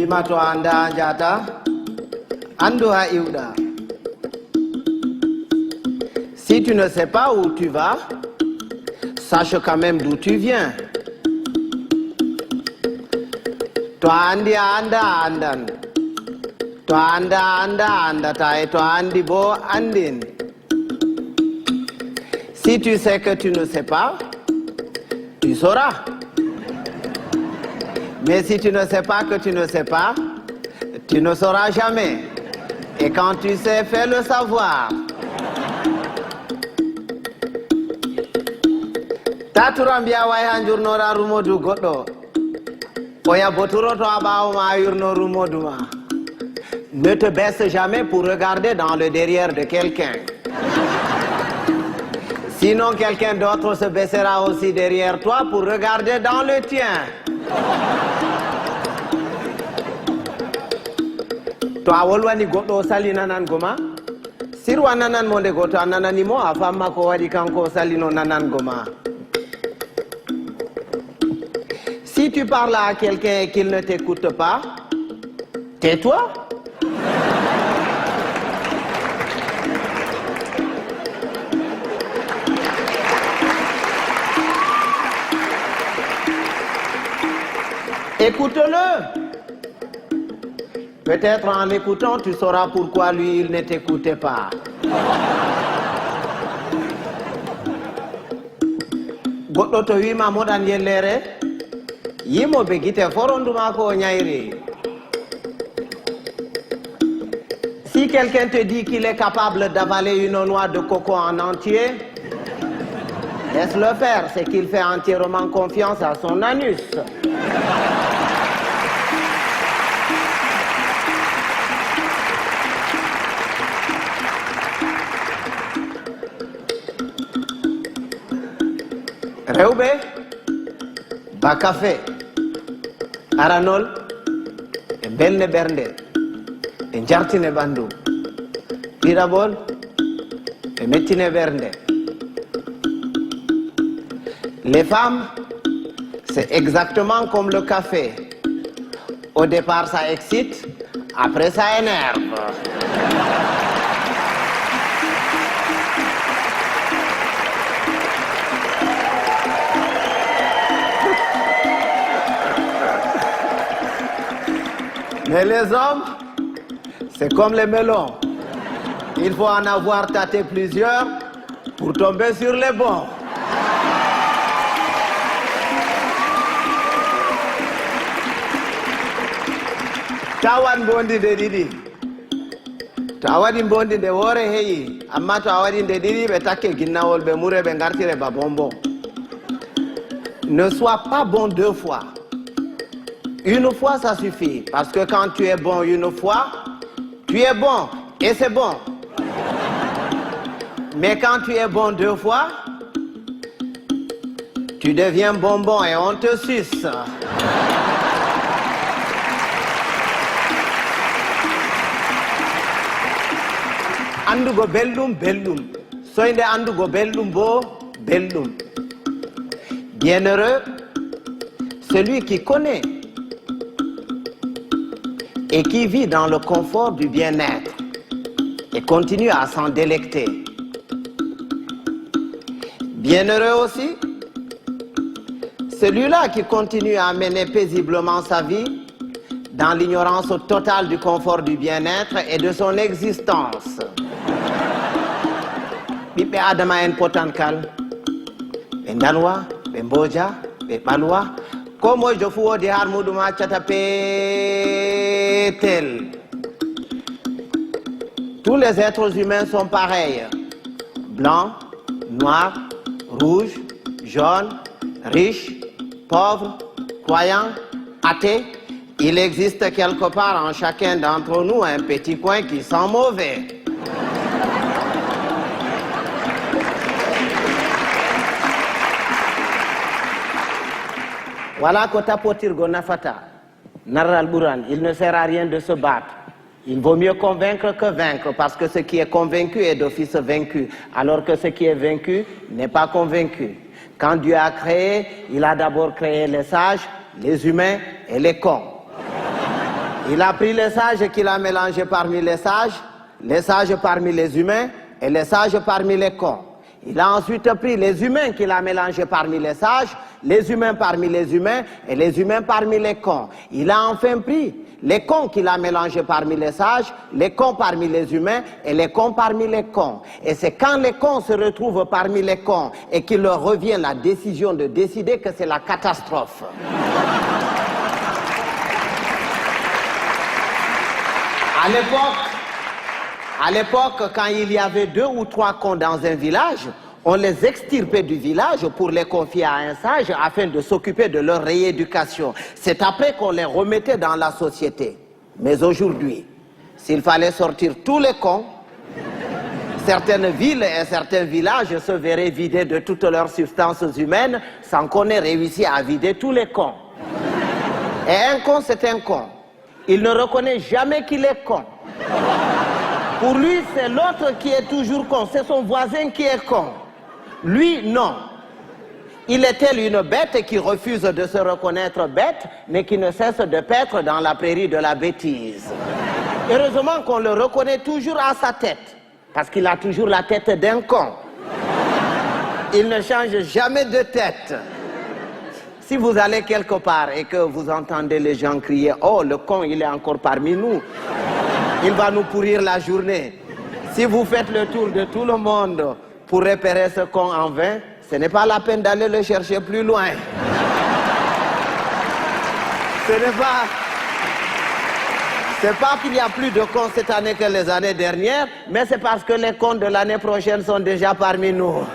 Bimato anda jata, ando ha iuda. Si tu ne sais pas où tu vas, sache quand même d'où tu viens. To andi anda andan. To anda andata et to andi bo andin. Si tu sais que tu ne sais pas, tu sauras. Mais si tu ne sais pas que tu ne sais pas, tu ne sauras jamais. Et quand tu sais, fais le savoir. Taturambia waya njurnora rumodu godo. Oya boturo to abawo ma yurno rumodu ma. Ne te baisse jamais pour regarder dans le derrière de quelqu'un. Sinon quelqu'un d'autre se baissera aussi derrière toi pour regarder dans le tien. To awolwani goɗɗo salinanan goma sirwa nanan mo nde goto a nananimo a famma ko waɗi kanko salino nanan goma. Si tu parles à quelqu'un et qu'il ne t'écoute pas, tais-toi. Écoute-le. Peut-être en l'écoutant, tu sauras pourquoi lui, il ne t'écoutait pas. Goɗɗo to wima moɗan yellere, yimoɓe guite foronduma ko ñayri. Si quelqu'un te dit qu'il est capable d'avaler une noix de coco en entier, laisse-le faire, c'est qu'il fait entièrement confiance à son anus. Rewɓe ba café aranol e belne ɓernde e jartine ɓandu ɗiɗaɓol e mettine ɓernde. Les femmes, c'est exactement comme le café. Au départ ça excite, après ça énerve. Mais les hommes, c'est comme les melons. Il faut en avoir tâté plusieurs pour tomber sur les bons. Tawan bondi de didi. Tawadi bondi de wore heyi. Amma tawadi de didi be takke ginnawol be mure be ngartire ba bonbon. Ne sois pas bon deux fois. Une fois, ça suffit. Parce que quand tu es bon une fois, tu es bon. Et c'est bon. Mais quand tu es bon deux fois, tu deviens bonbon et on te suce. Andugo beldum, beldum. Soinde andugo beldum bo, beldum. Bienheureux, celui qui connaît et qui vit dans le confort du bien-être et continue à s'en délecter. Bienheureux aussi, celui-là qui continue à mener paisiblement sa vie dans l'ignorance totale du confort du bien-être et de son existence. Ɓiɓɓe adama en potankal, ɓe dalwa, ɓe mboja, ɓe ɓalwa, ko mojo fu wodi har muɗum accata petel. Tous les êtres humains sont pareils. Blancs, noirs, rouges, jaunes, riches, pauvres, croyants, athées. Il existe quelque part en chacun d'entre nous un petit coin qui sent mauvais. Voilà que tapotirgo nafata, narral buran, il ne sert à rien de se battre. Il vaut mieux convaincre que vaincre, parce que ce qui est convaincu est d'office vaincu, alors que ce qui est vaincu n'est pas convaincu. Quand Dieu a créé, il a d'abord créé les sages, les humains et les cons. Il a pris les sages qu'il a mélangés parmi les sages parmi les humains et les sages parmi les cons. Il a ensuite pris les humains qu'il a mélangés parmi les humains parmi les humains et les humains parmi les cons. Il a enfin pris les cons qu'il a mélangés parmi les cons parmi les humains et les cons parmi les cons. Et c'est quand les cons se retrouvent parmi les cons et qu'il leur revient la décision de décider que c'est la catastrophe. À l'époque, quand il y avait 2 ou 3 cons dans un village, on les extirpait du village pour les confier à un sage afin de s'occuper de leur rééducation. C'est après qu'on les remettait dans la société. Mais aujourd'hui, s'il fallait sortir tous les cons, certaines villes et certains villages se verraient vidés de toutes leurs substances humaines sans qu'on ait réussi à vider tous les cons. Et un con, c'est un con. Il ne reconnaît jamais qu'il est con. Pour lui, c'est l'autre qui est toujours con. C'est son voisin qui est con. Lui, non. Il est tel une bête qui refuse de se reconnaître bête, mais qui ne cesse de paître dans la prairie de la bêtise. Heureusement qu'on le reconnaît toujours à sa tête, parce qu'il a toujours la tête d'un con. Il ne change jamais de tête. Si vous allez quelque part et que vous entendez les gens crier « Oh, le con, il est encore parmi nous », il va nous pourrir la journée. Si vous faites le tour de tout le monde pour repérer ce con en vain, ce n'est pas la peine d'aller le chercher plus loin. C'est pas qu'il y a plus de cons cette année que les années dernières, mais c'est parce que les cons de l'année prochaine sont déjà parmi nous.